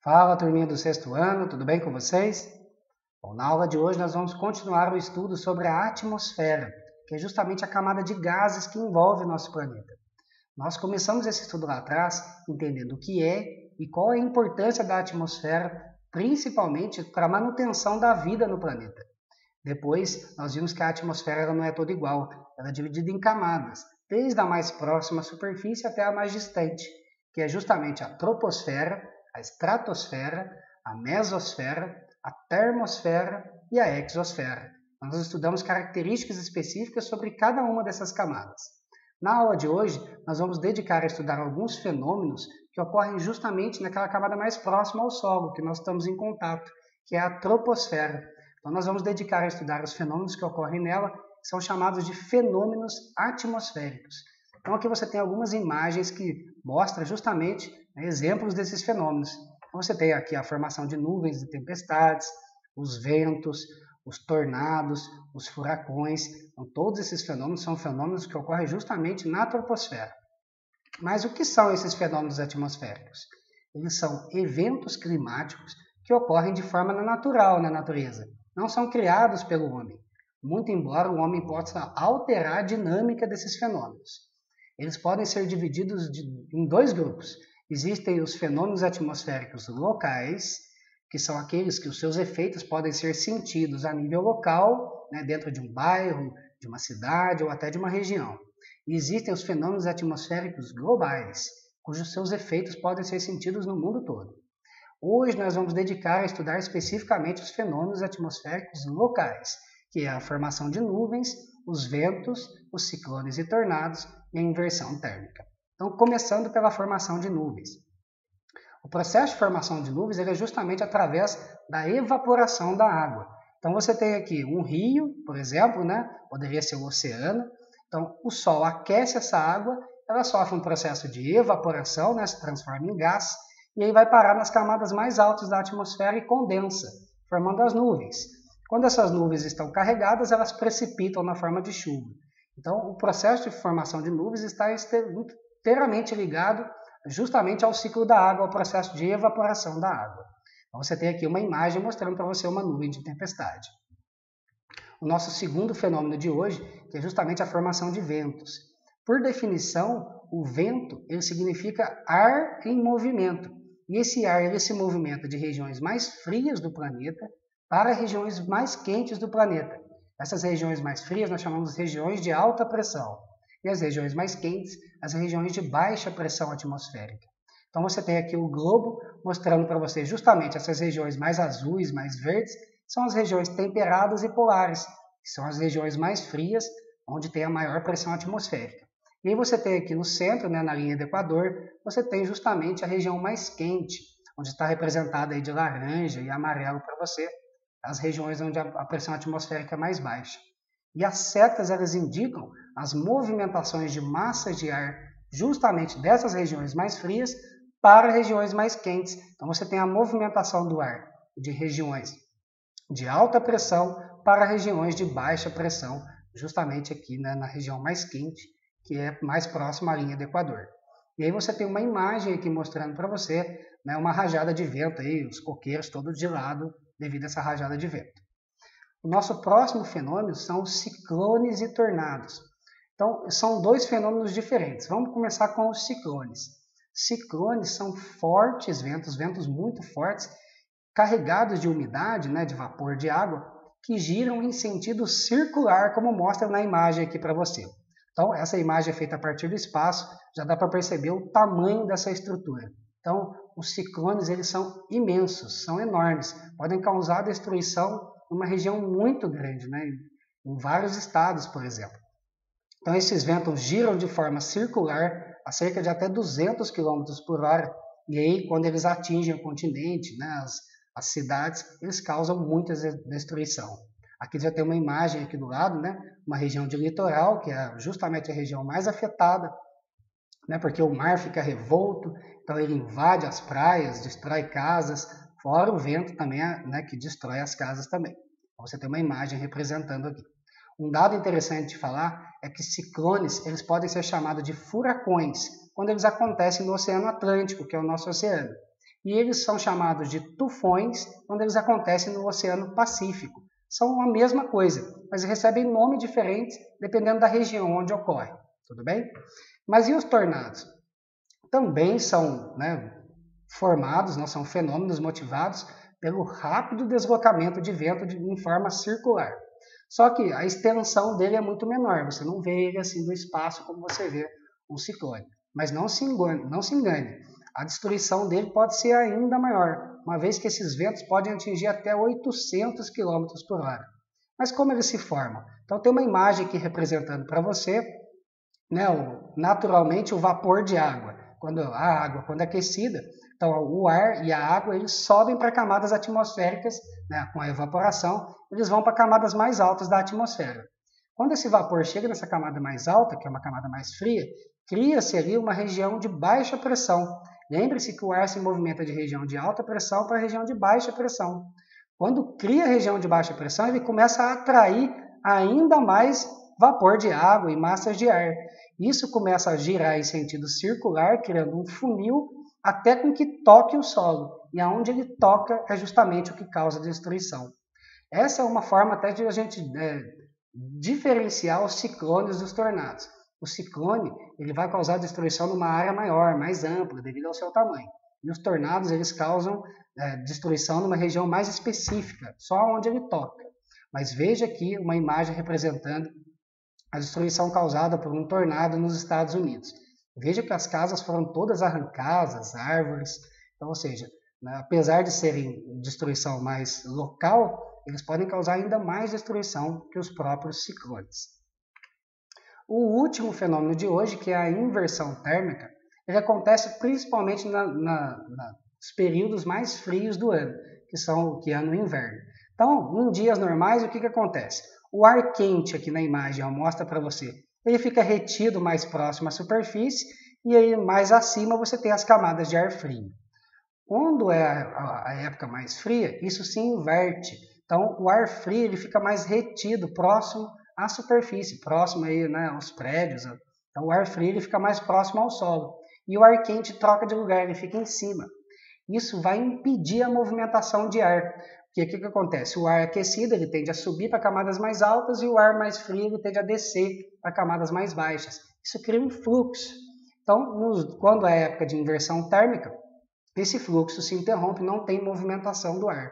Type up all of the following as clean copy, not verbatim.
Fala, turminha do sexto ano, tudo bem com vocês? Bom, na aula de hoje nós vamos continuar o estudo sobre a atmosfera, que é justamente a camada de gases que envolve o nosso planeta. Nós começamos esse estudo lá atrás entendendo o que é e qual é a importância da atmosfera, principalmente para a manutenção da vida no planeta. Depois, nós vimos que a atmosfera ela não é toda igual, ela é dividida em camadas, desde a mais próxima à superfície até a mais distante, que é justamente a troposfera, a estratosfera, a mesosfera, a termosfera e a exosfera. Nós estudamos características específicas sobre cada uma dessas camadas. Na aula de hoje, nós vamos dedicar a estudar alguns fenômenos que ocorrem justamente naquela camada mais próxima ao solo, que nós estamos em contato, que é a troposfera. Então, nós vamos dedicar a estudar os fenômenos que ocorrem nela, que são chamados de fenômenos atmosféricos. Então, aqui você tem algumas imagens que mostram justamente exemplos desses fenômenos. Então, você tem aqui a formação de nuvens e tempestades, os ventos, os tornados, os furacões. Então, todos esses fenômenos são fenômenos que ocorrem justamente na troposfera. Mas o que são esses fenômenos atmosféricos? Eles são eventos climáticos que ocorrem de forma natural na natureza. Não são criados pelo homem, muito embora o homem possa alterar a dinâmica desses fenômenos. Eles podem ser divididos em dois grupos. Existem os fenômenos atmosféricos locais, que são aqueles que os seus efeitos podem ser sentidos a nível local, dentro de um bairro, de uma cidade ou até de uma região. E existem os fenômenos atmosféricos globais, cujos seus efeitos podem ser sentidos no mundo todo. Hoje nós vamos dedicar a estudar especificamente os fenômenos atmosféricos locais, que é a formação de nuvens, os ventos, os ciclones e tornados e a inversão térmica. Então, começando pela formação de nuvens. O processo de formação de nuvens é justamente através da evaporação da água. Então, você tem aqui um rio, por exemplo, poderia ser o oceano. Então, o Sol aquece essa água, ela sofre um processo de evaporação, se transforma em gás, e aí vai parar nas camadas mais altas da atmosfera e condensa, formando as nuvens. Quando essas nuvens estão carregadas, elas precipitam na forma de chuva. Então, o processo de formação de nuvens está inteiramente ligado justamente ao ciclo da água, ao processo de evaporação da água. Então, você tem aqui uma imagem mostrando para você uma nuvem de tempestade. O nosso segundo fenômeno de hoje, que é justamente a formação de ventos. Por definição, o vento ele significa ar em movimento. E esse ar ele se movimenta de regiões mais frias do planeta para regiões mais quentes do planeta. Essas regiões mais frias nós chamamos de regiões de alta pressão. E as regiões mais quentes, as regiões de baixa pressão atmosférica. Então você tem aqui o globo mostrando para você justamente essas regiões mais azuis, mais verdes, são as regiões temperadas e polares, que são as regiões mais frias, onde tem a maior pressão atmosférica. E aí você tem aqui no centro, na linha do Equador, você tem justamente a região mais quente, onde está representada aí de laranja e amarelo para você, as regiões onde a pressão atmosférica é mais baixa. E as setas elas indicam as movimentações de massas de ar justamente dessas regiões mais frias para regiões mais quentes. Então você tem a movimentação do ar de regiões de alta pressão para regiões de baixa pressão, justamente aqui na região mais quente, que é mais próxima à linha do Equador. E aí você tem uma imagem aqui mostrando para você uma rajada de vento, aí, os coqueiros todos de lado devido a essa rajada de vento. O nosso próximo fenômeno são os ciclones e tornados. Então, são dois fenômenos diferentes. Vamos começar com os ciclones. Ciclones são fortes ventos muito fortes, carregados de umidade, de vapor de água, que giram em sentido circular, como mostra na imagem aqui para você. Então, essa imagem é feita a partir do espaço, já dá para perceber o tamanho dessa estrutura. Então, os ciclones eles são imensos, são enormes, podem causar destruição numa região muito grande, em vários estados, por exemplo. Então, esses ventos giram de forma circular a cerca de até 200 km por hora, e aí, quando eles atingem o continente, as cidades, eles causam muita destruição. Aqui já tem uma imagem aqui do lado, uma região de litoral, que é justamente a região mais afetada, porque o mar fica revolto, então ele invade as praias, destrói casas, fora o vento também, que destrói as casas também. Então, você tem uma imagem representando aqui. Um dado interessante de falar é que ciclones eles podem ser chamados de furacões quando eles acontecem no Oceano Atlântico, que é o nosso oceano. e eles são chamados de tufões quando eles acontecem no Oceano Pacífico. São a mesma coisa, mas recebem nomes diferentes dependendo da região onde ocorre, tudo bem? Mas e os tornados? Também são formados, não são fenômenos motivados pelo rápido deslocamento de vento em forma circular. Só que a extensão dele é muito menor, você não vê ele assim no espaço como você vê um ciclone. Mas não se engane, a destruição dele pode ser ainda maior, uma vez que esses ventos podem atingir até 800 km por hora. Mas como eles se formam? Então tem uma imagem aqui representando para você, naturalmente o vapor de água. Quando a água, quando aquecida, então o ar e a água eles sobem para camadas atmosféricas, com a evaporação, eles vão para camadas mais altas da atmosfera. Quando esse vapor chega nessa camada mais alta, que é uma camada mais fria, cria-se ali uma região de baixa pressão. Lembre-se que o ar se movimenta de região de alta pressão para região de baixa pressão. Quando cria a região de baixa pressão, ele começa a atrair ainda mais vapor de água e massas de ar. Isso começa a girar em sentido circular, criando um funil até com que toque o solo. E aonde ele toca é justamente o que causa a destruição. Essa é uma forma até de a gente diferenciar os ciclones dos tornados. O ciclone ele vai causar destruição numa área maior, mais ampla, devido ao seu tamanho. E os tornados eles causam destruição numa região mais específica, só onde ele toca. Mas veja aqui uma imagem representando a destruição causada por um tornado nos Estados Unidos. Veja que as casas foram todas arrancadas, as árvores. Então, ou seja, apesar de serem destruição mais local, eles podem causar ainda mais destruição que os próprios ciclones. O último fenômeno de hoje, que é a inversão térmica, ele acontece principalmente nos períodos mais frios do ano, que é no inverno. Então, em dias normais, o que acontece? O ar quente aqui na imagem, mostra para você, ele fica retido mais próximo à superfície e aí mais acima você tem as camadas de ar frio. Quando é a época mais fria, isso se inverte. Então, o ar frio ele fica mais retido, próximo à superfície, próximo aí, aos prédios. Então, o ar frio ele fica mais próximo ao solo. E o ar quente troca de lugar, ele fica em cima. Isso vai impedir a movimentação de ar. Porque o que acontece? O ar aquecido ele tende a subir para camadas mais altas e o ar mais frio ele tende a descer para camadas mais baixas. Isso cria um fluxo. Então, quando é a época de inversão térmica, esse fluxo se interrompe, não tem movimentação do ar.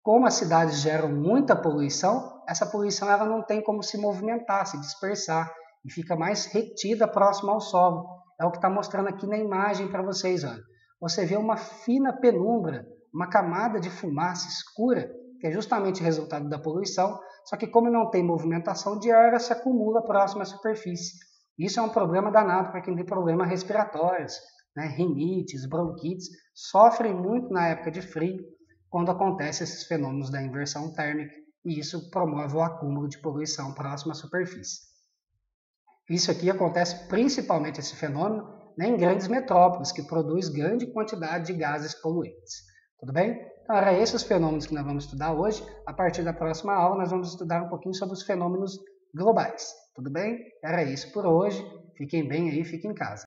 Como as cidades geram muita poluição, essa poluição ela não tem como se movimentar, se dispersar e fica mais retida próximo ao solo. É o que está mostrando aqui na imagem para vocês. Olha. Você vê uma fina penumbra, uma camada de fumaça escura, que é justamente resultado da poluição, só que como não tem movimentação de ar, ela se acumula próximo à superfície. Isso é um problema danado para quem tem problemas respiratórios, rinites, bronquites, sofrem muito na época de frio, quando acontecem esses fenômenos da inversão térmica, e isso promove o acúmulo de poluição próximo à superfície. Isso aqui acontece principalmente, esse fenômeno, em grandes metrópoles, que produz grande quantidade de gases poluentes. Tudo bem? Então, eram esses os fenômenos que nós vamos estudar hoje. A partir da próxima aula, nós vamos estudar um pouquinho sobre os fenômenos globais. Tudo bem? Era isso por hoje. Fiquem bem aí, fiquem em casa.